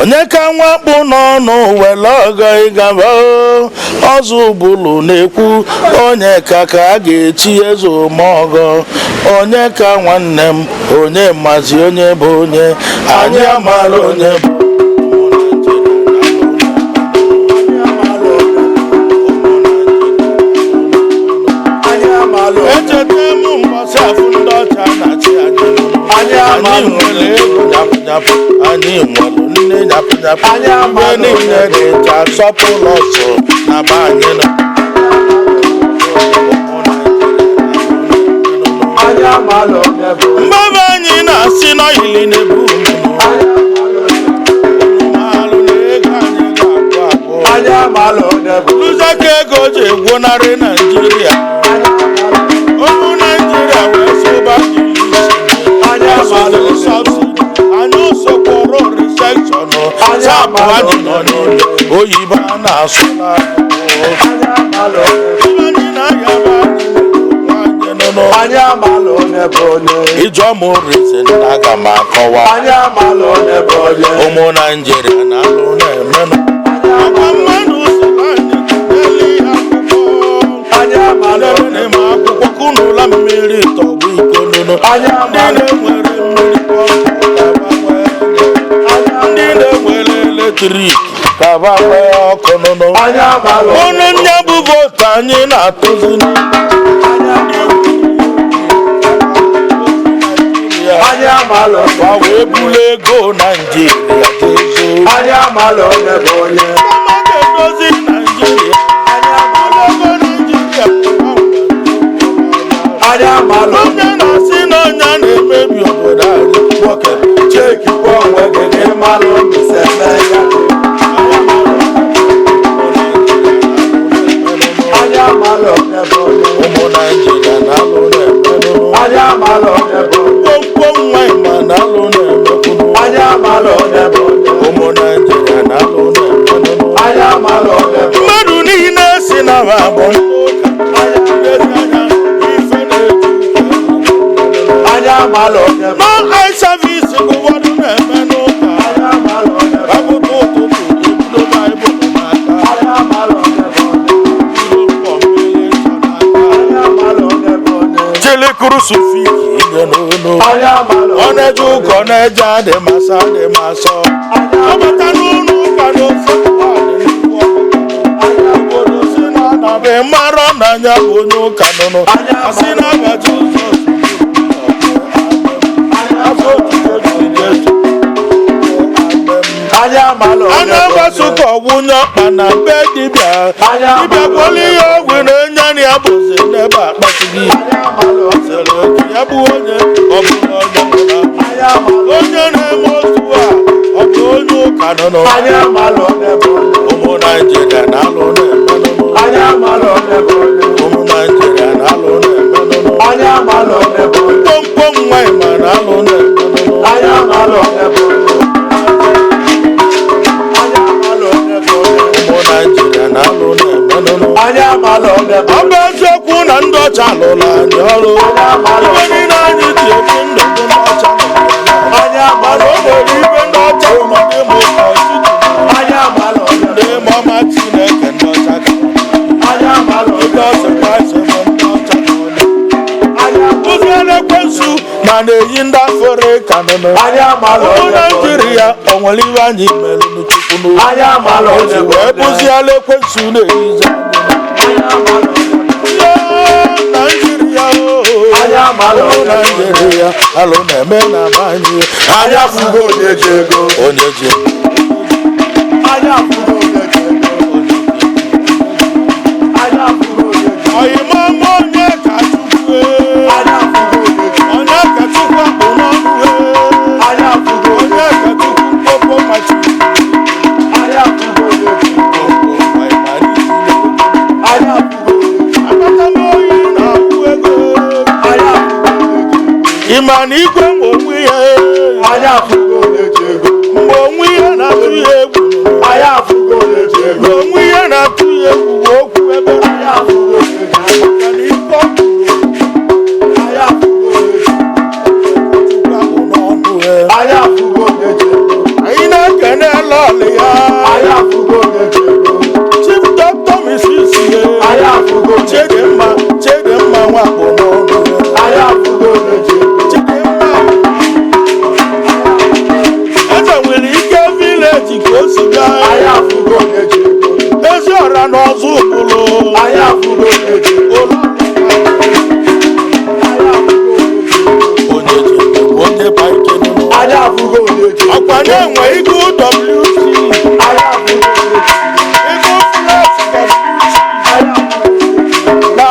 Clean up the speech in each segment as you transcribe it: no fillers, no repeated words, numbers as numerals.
onye ka nwakpụ n'ọnụ were ọgọ ịgaba ọzọ bụlụ na-ekwu onye ka a ga-echi eze ọmọgọ onye ka nwanne m onye mazi onye bụ onye anyị amara onye bụ echeta m mbọsị afụ ndị ọcha na-achị anyị nwere ego nyapụnyapụ anyị nwere nne nyapụnyapụ mgbe niile na-eji asọpụrụ ọsọ na be anyị nọ mgbe be anyị na-asị n'oyili na-ebu alụ na ego anyị ga-agwụ agwụ lụzaka ego ji egwonarị Naijiria ụmụ Naijiria wee sụba anyị ụsọkwọrọ resekshọn sapụ anyị nọ n'ụlọ oyibo a na-asụla ijọ m resi aga m akọwa ụmụ Naijiria na-alụ na-emenụ agwa mmadụ ma akwụkwọ kụnụla mmiri tọgbụ iko nụnụ ndị na-enwere mmiri ndị na-enwere eletrik kaba nwee ọkụ nụnụ ọnụ nya bụ votu anyị na-atụzi gwa wee bulu ego Naijiria ga-ezo edozi Naijiria onye na-asị na onye na-emebi obodo anyị nwoke chekikwa onwe gị n'ịmalụ mbise eme ya ụmụ Naijiria na-alụ na-emenụ kpomkpom nwanyị ma na-alụ na-emekwunu ụmụ Naijiria na-alụ na-emenụ mmadụ niile si na ha bụ no eye service bụ ụfọdụ na-eme n'ụka apụta ụtụtụ ebido baịbụl n'aka jele krusifik inye n'onu ọ na-eje ụka ọ na-eje adịmasọ ọbata n'ụlọ ụka n'ofe obodo si na anabe mara n'anya bụ onye ụka nụnụ asị na-abaji ụzọ anya gbasụka ọgwụnye ọkpa na be dibịa gwọla ihe ọgwụ na-enye ya bụzi n'ebe akpasịghị ya bụ onye ọbụla onye na-eme otu a ọ bụ onye ụka nụnụ ụmụ Naijiria na-alụ na-emenụnụ ụmụ Naijiria na-alụ na-emenụnụ kpomkpom nwanyị ma na-alụ na-emenụnụ ụmụ Naijiria na-alụ na-emenụnụ ọ bụ eziokwu na ndị ọcha lụrụ anyị ọrụ ibe niile anyị ji ebi ndụ bụ ndị ọcha mana o nwere ibe ndị ọcha ụmụdị ma ụka ndị ma ọma Chineke ndị ọcha ndị ọcha ekwensu na na-eyi ndị Afrịka nụnụ ụmụ Naijiria o nwere ihe anyị mere n'Chukwu n'ozi wee bụziala ekwensu na-eyizi Naijiria Naijiria alụ na-eme na be anyị anya fụgo onye ji ego ọyịmama onye ka Chukwu onye ka Chukwu akpụ n'ọnụ onye ka Chukwu mkpọkpọ machi akpata m oyi na akwụ ego ịma na igwe mgbe onwe ya mgbe onwe ya na-atụ ya egwu mgbe onwe ya na-atụ ya egwu okwu ebe anyị na-ekene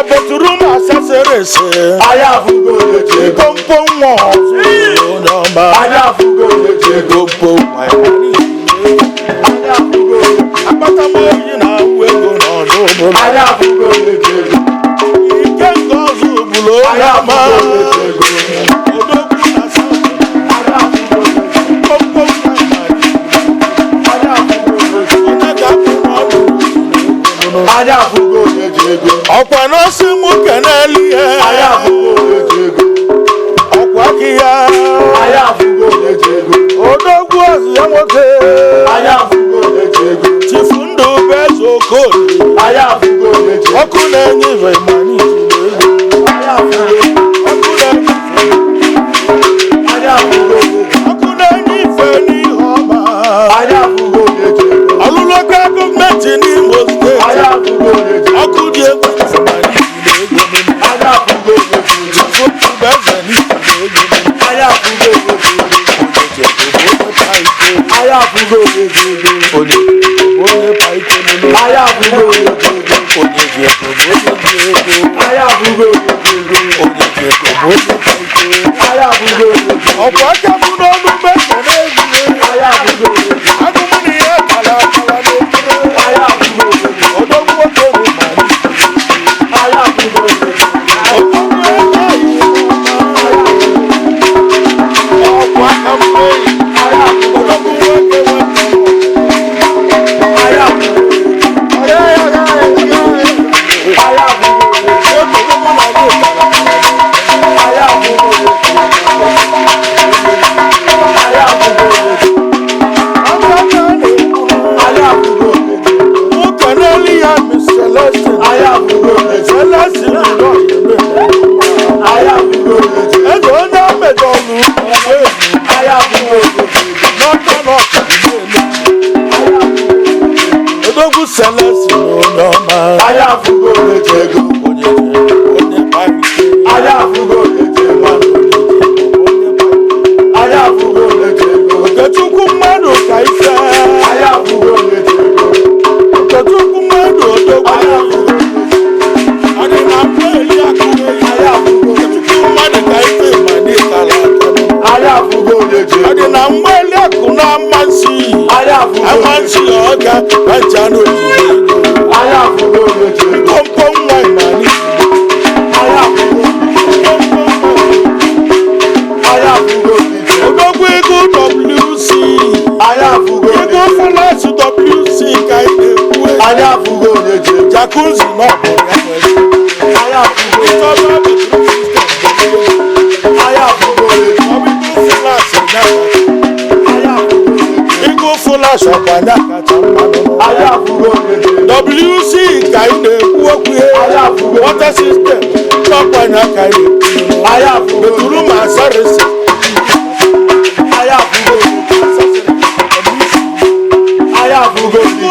bedroom accessories. Ayafugo leje. Kompo nwa nyoma. Ayafugo leje. Kompo nwa. Ayafugo. Apata mo yi na wego no no. Ayafugo leje. Ike ngozu bulo nyoma. Odogu na sa. Ayafugo leje. Kompo nwa. Ayafugo leje. Ọkwa n'osi mụ keneli ya. Ayafugo leje. Ọkwa gị ya. Ayafugo leje. Odogwu ọzụ ya nwoke. Ayafugo leje. Chifu ndụ bụ eze Okoli. Ayafugo leje. Ọkụ na-enye ife mmanụ iji Ayafugo. ọkụ na-enye ife. Ayafugo leje. Ọkụ na-enye ife n'ihe ọma. Ayafugo leje. Ọlụlụ aka gọọmenti n'Imo steeti. Ayafugo leje. Ọkụ dị egwu ife mmanụ iji ego mmiri. Ayafugo leje. Chifu ndụ bụ eze n'ihi ego mmiri. Ayafugo leje. Ayafugo leje. Onye pa ike n'ụlọ. Ayafugo leje. Onye ji ego bụ onye ji ego. Ayafugo leje. Onye ji ego bụ onye pa ike. Ayafugo leje. Ọkwa aka bụ n'ọnụ mmeso n'ezie. Ayafugo leje. Agụmụ na ihe kala akala n'ekere. Ayafugo leje. Odogwu nwoke bụ mmanụ. Ayafugo leje. Odogwu ego anyị. Ọkwa aka mgbe. Ayafugo Odogwu nwoke nwoke. Ayafugo leje. Celeste no man. Ayafugo leje. Onye parike. Ayafugo leje. Ayafugo leje. Okechukwu mmadụ ka ife. Ayafugo leje. Okechukwu mmadụ odogwu. Adị na mkpa eli akụrụ eyi. Okechukwu mmadụ ka ife ma n'ịkala aka. Ayafugo leje. Adị na mgba eli akụ na amansi. Amansi ọga aja n'oji. Ayafugo leje. Kompo nwa ịmani. Ayafugo. Ayafugo leje. Odogwu ego WC. Ayafugo leje. Ego fụlas WC ka ị na-ekwu. Ayafugo leje. Jacuzzi n'ọbụ ya nwere. Ayafugo. Ịchọba bedroom system. Ayafugo leje. Ọbịbụ fụlas ya. Ayafugo leje. Ego fụlas ọkwanya kacha mmadụ. Ayafugo leje. WC ka ị na-ekwu okwu ya. Ayafugo. Water system n'ọkwanya ka ị na-ekwu. Ayafugo. Bedroom asarịsị. Ayafugo. Ayafugo leje.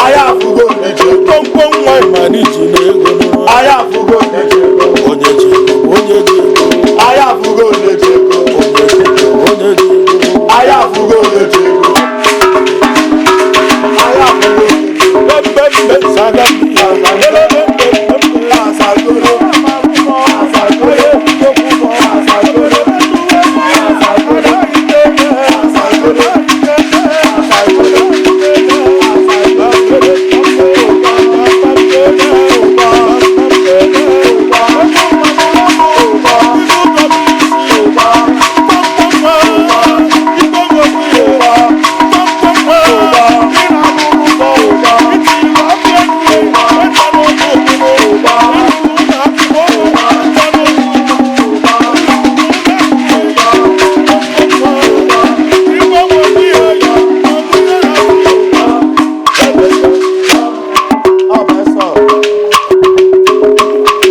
Ayafugo leje. Kompo nwa ịmani ji n'ego. Ayafugo leje. Onye ji ego, onye ji ego. Ayafugo leje. Onye ji ego, onye ji ego. Ayafugo leje. Ayafugo. Bembe saga. Asagoro. Asagoro.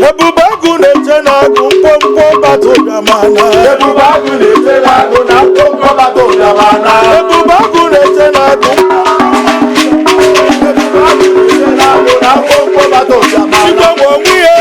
Ebubagu na-ete n'agụ na mkpọmkpọ bata ụbịamana. Ebubagu na-ete n'agụ. Ebubagu na-ete n'agụ na mkpọmkpọ bata ụbịamana. Igwe onwe ya.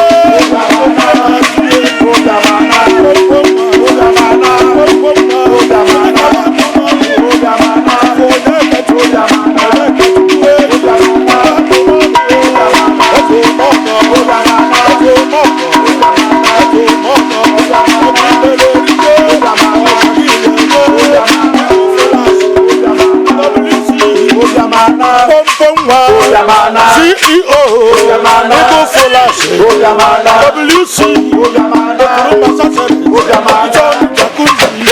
CEO Enugu Folash WC John Jakundi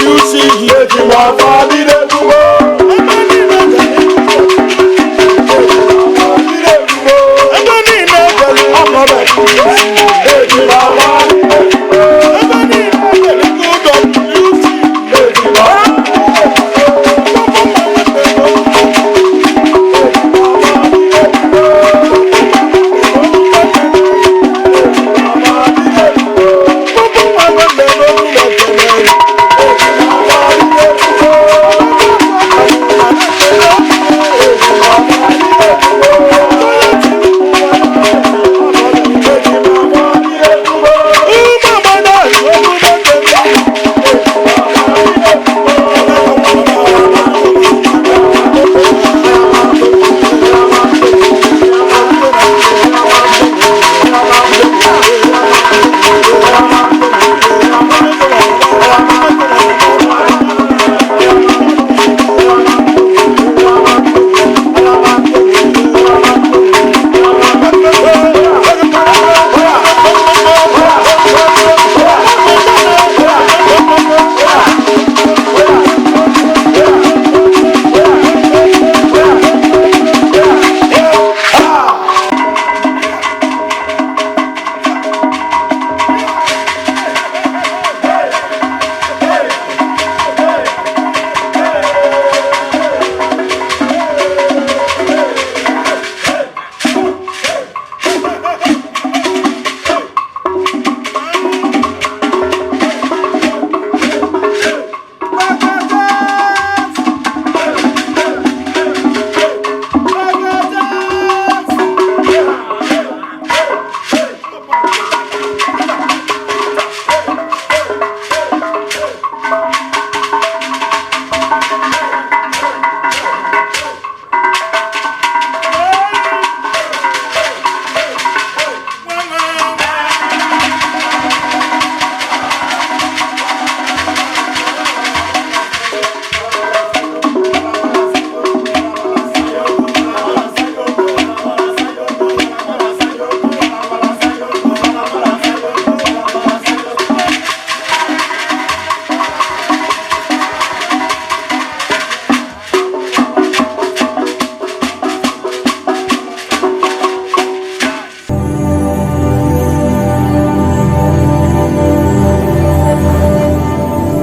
WC